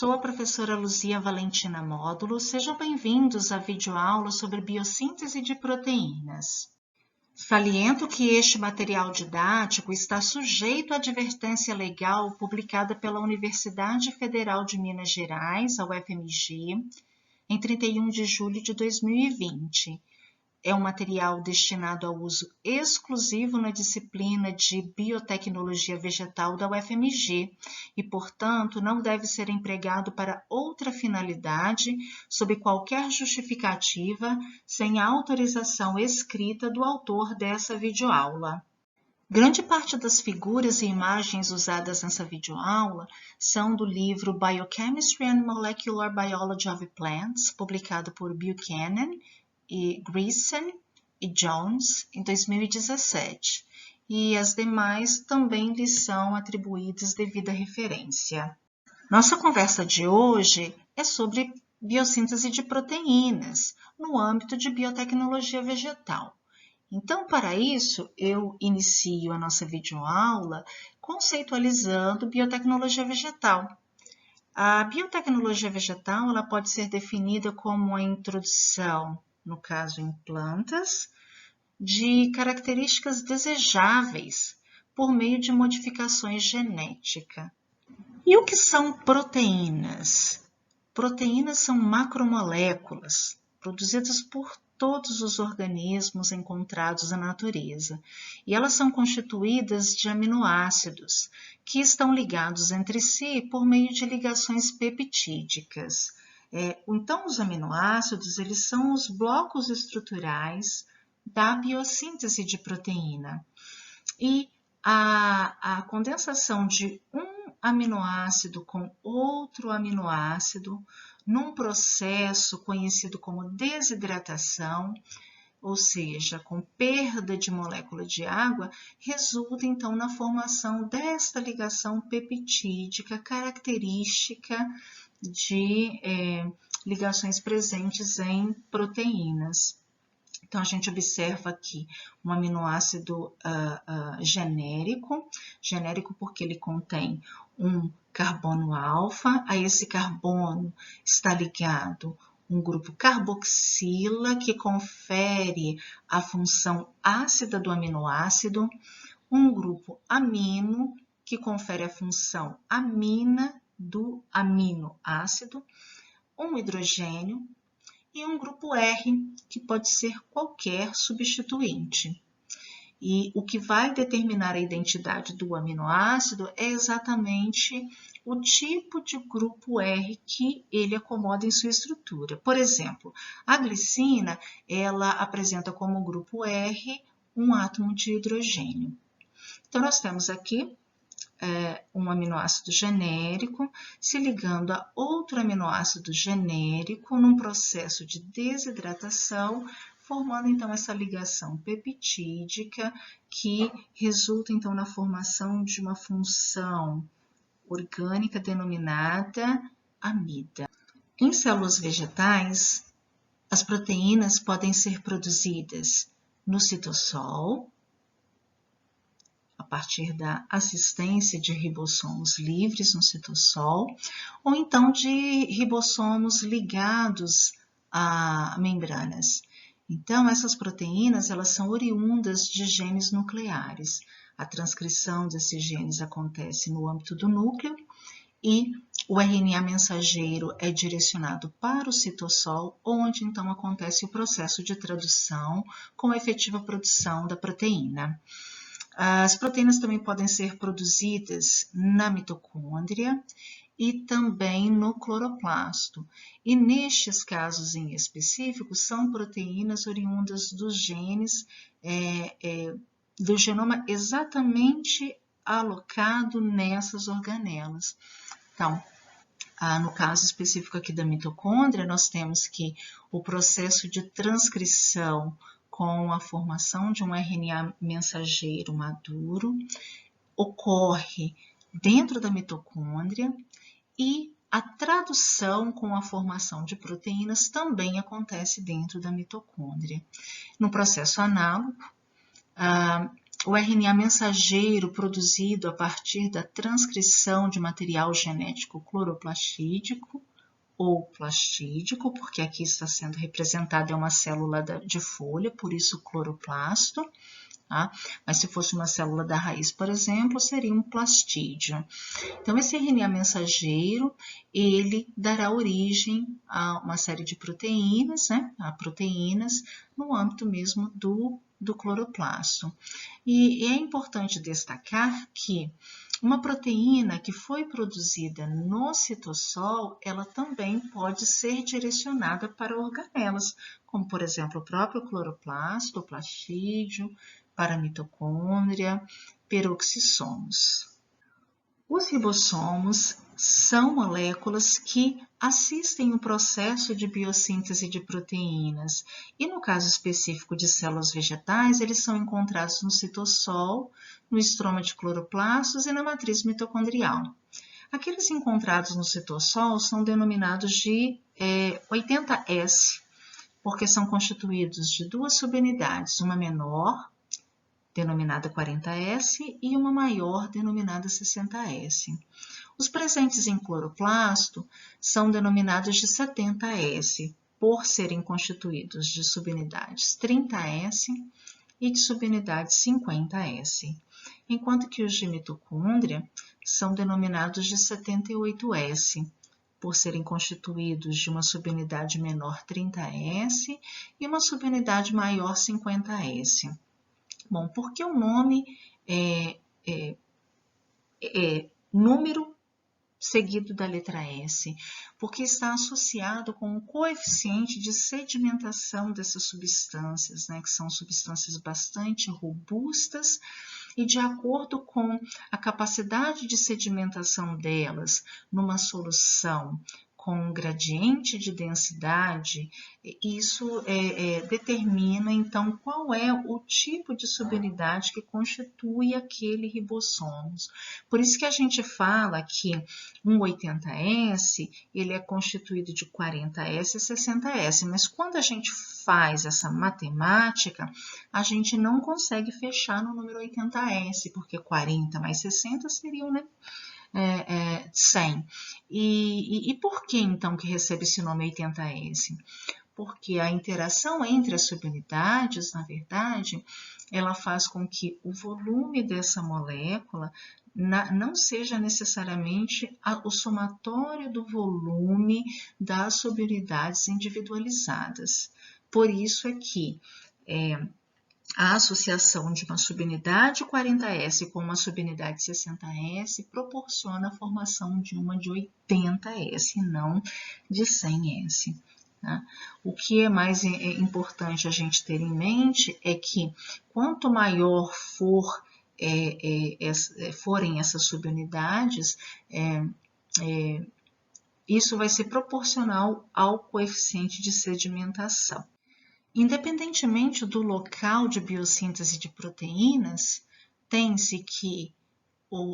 Sou a professora Luzia Valentina Módulo. Sejam bem-vindos à videoaula sobre biossíntese de proteínas. Saliento que este material didático está sujeito à advertência legal publicada pela Universidade Federal de Minas Gerais, a UFMG, em 31 de julho de 2020. É um material destinado ao uso exclusivo na disciplina de Biotecnologia Vegetal da UFMG e, portanto, não deve ser empregado para outra finalidade, sob qualquer justificativa, sem a autorização escrita do autor dessa videoaula. Grande parte das figuras e imagens usadas nessa videoaula são do livro Biochemistry and Molecular Biology of Plants, publicado por Buchanan e Greason e Jones em 2017, e as demais também lhes são atribuídas devida referência. Nossa conversa de hoje é sobre biossíntese de proteínas no âmbito de biotecnologia vegetal. Então, para isso, eu inicio a nossa videoaula conceitualizando biotecnologia vegetal. A biotecnologia vegetal ela pode ser definida como a introdução, no caso em plantas, de características desejáveis por meio de modificações genéticas. E o que são proteínas? Proteínas são macromoléculas produzidas por todos os organismos encontrados na natureza, e elas são constituídas de aminoácidos, que estão ligados entre si por meio de ligações peptídicas. Então, os aminoácidos eles são os blocos estruturais da biossíntese de proteína. E a condensação de um aminoácido com outro aminoácido num processo conhecido como desidratação, ou seja, com perda de molécula de água, resulta então na formação desta ligação peptídica característica de ligações presentes em proteínas. Então, a gente observa aqui um aminoácido genérico porque ele contém um carbono alfa, a esse carbono está ligado um grupo carboxila, que confere a função ácida do aminoácido, um grupo amino, que confere a função amina do aminoácido, um hidrogênio, e um grupo R, que pode ser qualquer substituinte. E o que vai determinar a identidade do aminoácido é exatamente o tipo de grupo R que ele acomoda em sua estrutura. Por exemplo, a glicina, ela apresenta como grupo R um átomo de hidrogênio. Então, nós temos aqui um aminoácido genérico se ligando a outro aminoácido genérico num processo de desidratação, formando então essa ligação peptídica que resulta então na formação de uma função orgânica denominada amida. Em células vegetais, as proteínas podem ser produzidas no citossol, a partir da assistência de ribossomos livres no citossol, ou então de ribossomos ligados a membranas. Então, essas proteínas elas são oriundas de genes nucleares. A transcrição desses genes acontece no âmbito do núcleo e o RNA mensageiro é direcionado para o citossol, onde então acontece o processo de tradução com a efetiva produção da proteína. As proteínas também podem ser produzidas na mitocôndria e também no cloroplasto. E nestes casos em específico, são proteínas oriundas dos genes do genoma exatamente alocado nessas organelas. Então, no caso específico aqui da mitocôndria, nós temos que o processo de transcrição com a formação de um RNA mensageiro maduro ocorre dentro da mitocôndria e a tradução com a formação de proteínas também acontece dentro da mitocôndria. No processo análogo, o RNA mensageiro produzido a partir da transcrição de material genético cloroplastídico ou plastídico, porque aqui está sendo representada uma célula de folha, por isso cloroplasto, tá? Mas se fosse uma célula da raiz, por exemplo, seria um plastídeo. Então, esse RNA mensageiro, ele dará origem a uma série de proteínas, né? A proteínas no âmbito mesmo do cloroplasto. E é importante destacar que uma proteína que foi produzida no citossol, ela também pode ser direcionada para organelas, como por exemplo o próprio cloroplasto, o plastídio, para a mitocôndria, peroxissomos. Os ribossomos são moléculas que assistem o processo de biossíntese de proteínas e, no caso específico de células vegetais, eles são encontrados no citossol, no estroma de cloroplastos e na matriz mitocondrial. Aqueles encontrados no citossol são denominados de 80S, porque são constituídos de duas subunidades, uma menor, denominada 40S, e uma maior, denominada 60S. Os presentes em cloroplasto são denominados de 70S, por serem constituídos de subunidades 30S e de subunidades 50S, enquanto que os de mitocôndria são denominados de 78S, por serem constituídos de uma subunidade menor 30S e uma subunidade maior 50S. Bom, por que o nome é número seguido da letra S? Porque está associado com o coeficiente de sedimentação dessas substâncias, né, que são substâncias bastante robustas, e de acordo com a capacidade de sedimentação delas numa solução com um gradiente de densidade, isso determina, então, qual é o tipo de subunidade que constitui aquele ribossomos. Por isso que a gente fala que um 80S, ele é constituído de 40S e 60S, mas quando a gente faz essa matemática, a gente não consegue fechar no número 80S, porque 40 mais 60 seriam, né? 100. E por que então que recebe esse nome 80S? Porque a interação entre as subunidades, na verdade, ela faz com que o volume dessa molécula não seja necessariamente o somatório do volume das subunidades individualizadas. Por isso é que a associação de uma subunidade 40S com uma subunidade 60S proporciona a formação de uma de 80S e não de 100S. Tá? O que é mais importante a gente ter em mente é que quanto maior forem essas subunidades, isso vai ser proporcional ao coeficiente de sedimentação. Independentemente do local de biossíntese de proteínas, tem-se que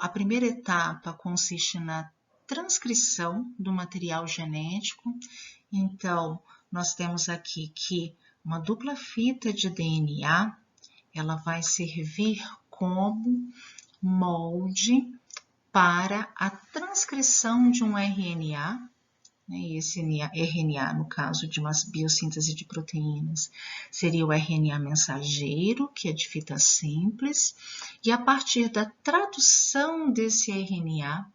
a primeira etapa consiste na transcrição do material genético. Então, nós temos aqui que uma dupla fita de DNA, ela vai servir como molde para a transcrição de um RNA, e esse RNA, no caso de uma biossíntese de proteínas, seria o RNA mensageiro, que é de fita simples, e a partir da tradução desse RNA,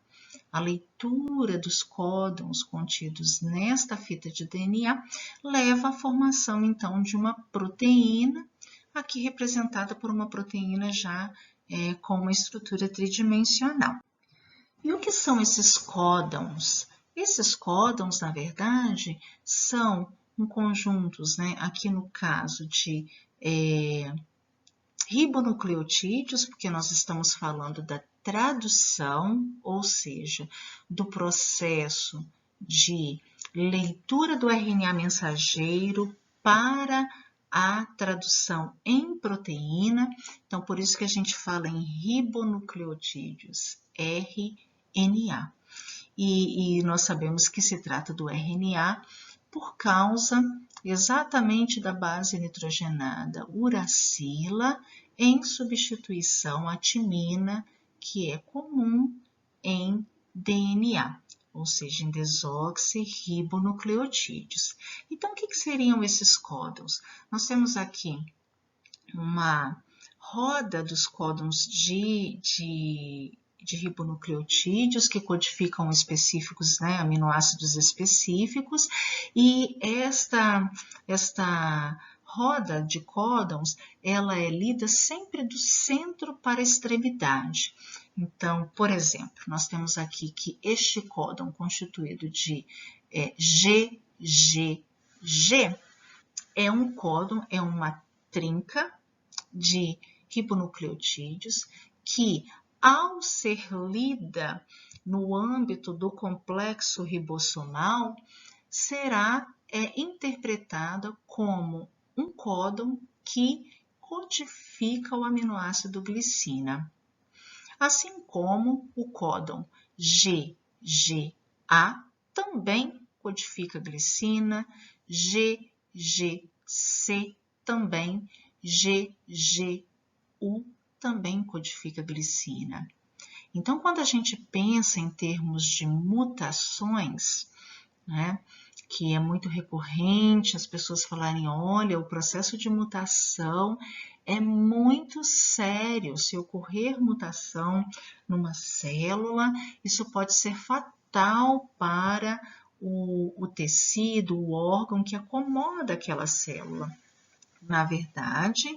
a leitura dos códons contidos nesta fita de DNA leva à formação, então, de uma proteína, aqui representada por uma proteína já com uma estrutura tridimensional. E o que são esses códons? Esses códons, na verdade, são conjuntos, né, aqui no caso de ribonucleotídeos, porque nós estamos falando da tradução, ou seja, do processo de leitura do RNA mensageiro para a tradução em proteína. Então, por isso que a gente fala em ribonucleotídeos, RNA. E nós sabemos que se trata do RNA por causa exatamente da base nitrogenada uracila, em substituição à timina, que é comum em DNA, ou seja, em desoxirribonucleotídeos. Então, o que seriam esses códons? Nós temos aqui uma roda dos códons de ribonucleotídeos que codificam específicos, né, aminoácidos específicos, e esta roda de códons, ela é lida sempre do centro para a extremidade. Então, por exemplo, nós temos aqui que este códon constituído de GGG é um códon, é uma trinca de ribonucleotídeos que, ao ser lida no âmbito do complexo ribossomal, será interpretada como um códon que codifica o aminoácido glicina, assim como o códon GGA também codifica glicina, GGC também, GGU também codifica glicina. Então, quando a gente pensa em termos de mutações, né, que é muito recorrente as pessoas falarem, olha, o processo de mutação é muito sério. Se ocorrer mutação numa célula, isso pode ser fatal para o tecido, o órgão que acomoda aquela célula. Na verdade,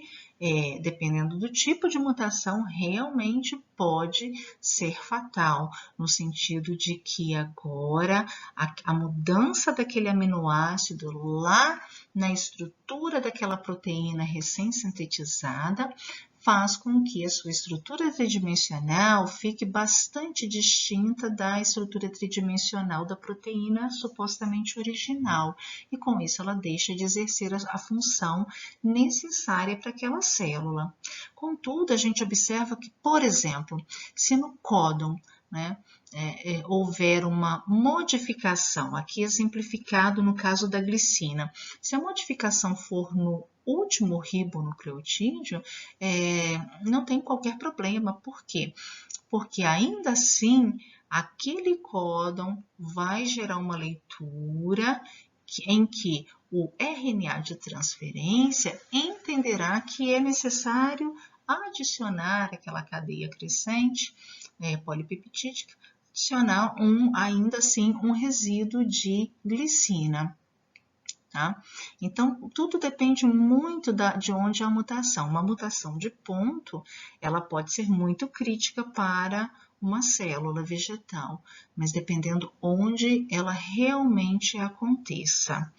dependendo do tipo de mutação, realmente pode ser fatal, no sentido de que agora a mudança daquele aminoácido lá na estrutura daquela proteína recém-sintetizada faz com que a sua estrutura tridimensional fique bastante distinta da estrutura tridimensional da proteína supostamente original, e com isso ela deixa de exercer a função necessária para aquela célula. Contudo, a gente observa que, por exemplo, se no códon, né, houver uma modificação, aqui exemplificado no caso da glicina, se a modificação for no último ribonucleotídeo, não tem qualquer problema. Por quê? Porque ainda assim, aquele códon vai gerar uma leitura em que o RNA de transferência entenderá que é necessário adicionar aquela cadeia crescente polipeptídica, adicionar ainda assim um resíduo de glicina. Tá? Então, tudo depende muito de onde é a mutação. Uma mutação de ponto, ela pode ser muito crítica para uma célula vegetal, mas dependendo onde ela realmente aconteça.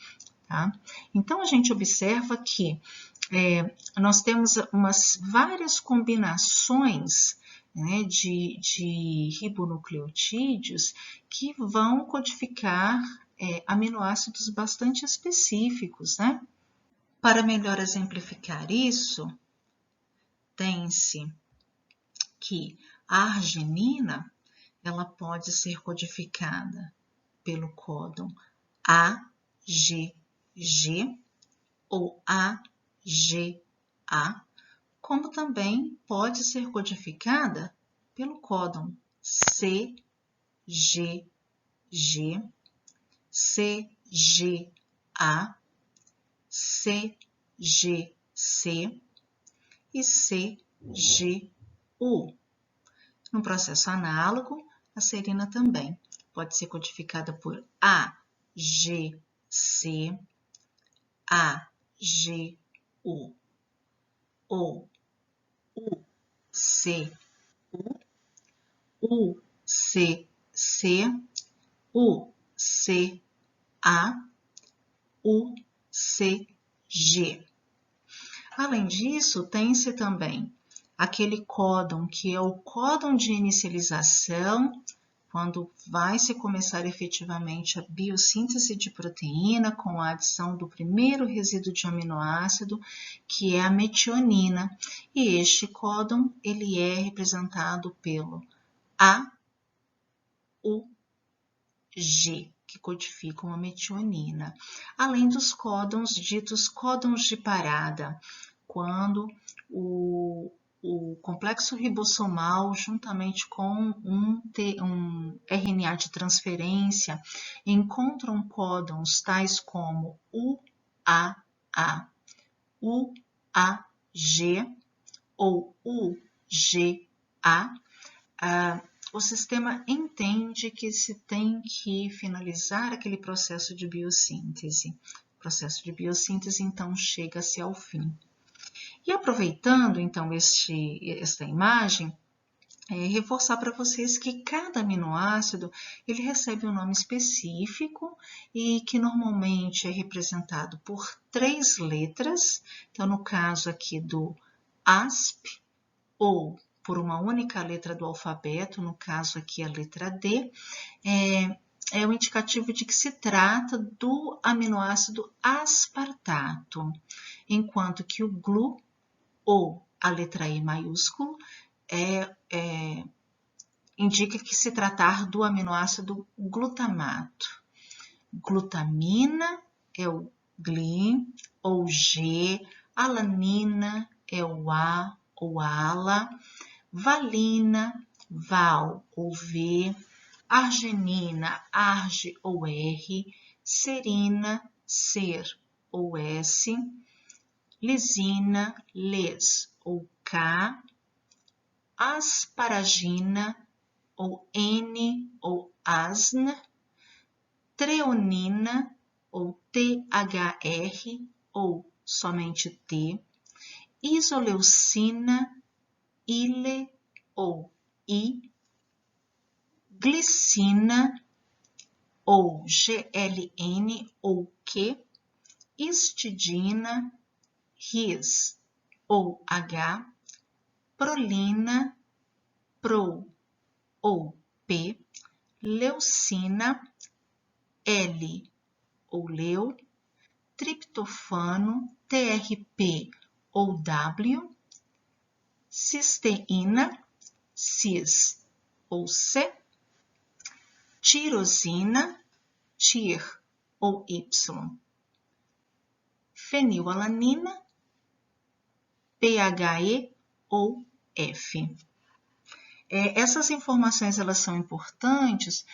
Tá? Então, a gente observa que nós temos várias combinações, né, de ribonucleotídeos que vão codificar aminoácidos bastante específicos, né? Para melhor exemplificar isso, tem-se que a arginina, ela pode ser codificada pelo códon AGG ou AGA, como também pode ser codificada pelo códon CGG, CGA, CGC e CGU. No processo análogo, a serina também pode ser codificada por AGC, AGU ou UCU, UCC, UCA, UCG. Além disso, tem-se também aquele códon que é o códon de inicialização, quando vai se começar efetivamente a biossíntese de proteína com a adição do primeiro resíduo de aminoácido, que é a metionina. E este códon, ele é representado pelo AUG, que codificam a metionina, além dos códons ditos códons de parada, quando o complexo ribossomal, juntamente com um RNA de transferência, encontram códons tais como UAA, UAG ou UGA, o sistema entende que se tem que finalizar aquele processo de biossíntese. O processo de biossíntese, então, chega-se ao fim. E aproveitando, então, esta imagem, reforçar para vocês que cada aminoácido ele recebe um nome específico e que normalmente é representado por 3 letras. Então, no caso aqui do ASP, ou por uma única letra do alfabeto, no caso aqui a letra D, é o indicativo de que se trata do aminoácido aspartato, enquanto que o GLU, ou a letra E maiúsculo, indica que se tratar do aminoácido glutamato. Glutamina é o GLI ou G, alanina é o A ou ALA, valina, VAL ou V, arginina, ARG ou R, serina, SER ou S, lisina, LES ou K, asparagina ou N ou ASN, treonina ou THR ou somente T, isoleucina, ILE ou I, glicina ou GLN ou Q, histidina, RIS ou H, prolina, PRO ou P, leucina, L ou LEU, triptofano, TRP ou W, cisteína, CIS ou C, tirosina, TIR ou Y, fenilalanina, PHE ou F. Essas informações elas são importantes,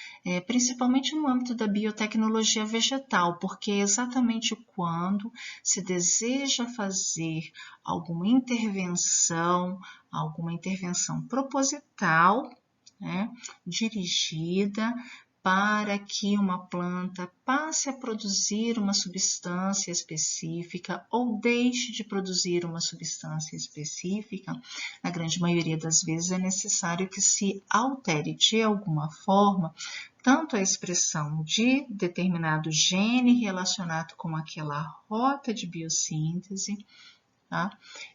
principalmente no âmbito da biotecnologia vegetal, porque é exatamente quando se deseja fazer alguma intervenção proposital, né, dirigida para que uma planta passe a produzir uma substância específica ou deixe de produzir uma substância específica, na grande maioria das vezes é necessário que se altere de alguma forma tanto a expressão de determinado gene relacionado com aquela rota de biossíntese, tá?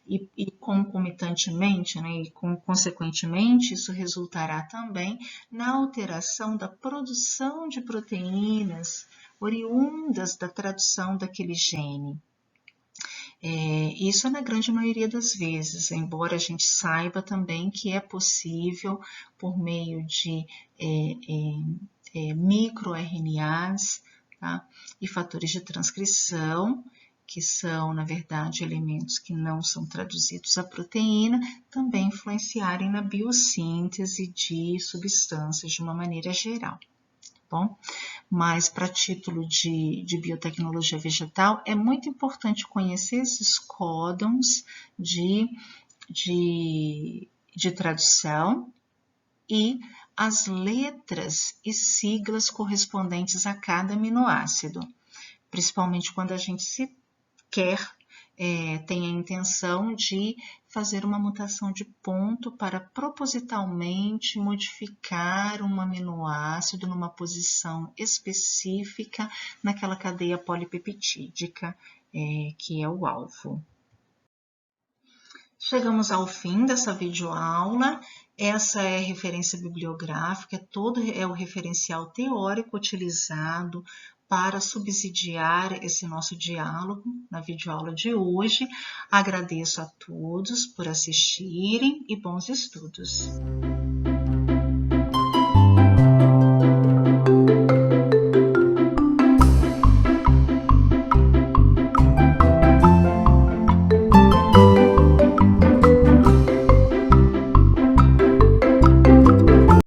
E concomitantemente, né, e consequentemente, isso resultará também na alteração da produção de proteínas oriundas da tradução daquele gene. Isso na grande maioria das vezes, embora a gente saiba também que é possível, por meio de microRNAs, tá? E fatores de transcrição, que são, na verdade, elementos que não são traduzidos à proteína, também influenciarem na biossíntese de substâncias de uma maneira geral. Bom, mas para título de biotecnologia vegetal, é muito importante conhecer esses códons de tradução e as letras e siglas correspondentes a cada aminoácido, principalmente quando a gente tem a intenção de fazer uma mutação de ponto para propositalmente modificar um aminoácido numa posição específica naquela cadeia polipeptídica que é o alvo. Chegamos ao fim dessa videoaula. Essa é a referência bibliográfica, é o referencial teórico utilizado para subsidiar esse nosso diálogo na videoaula de hoje. Agradeço a todos por assistirem e bons estudos.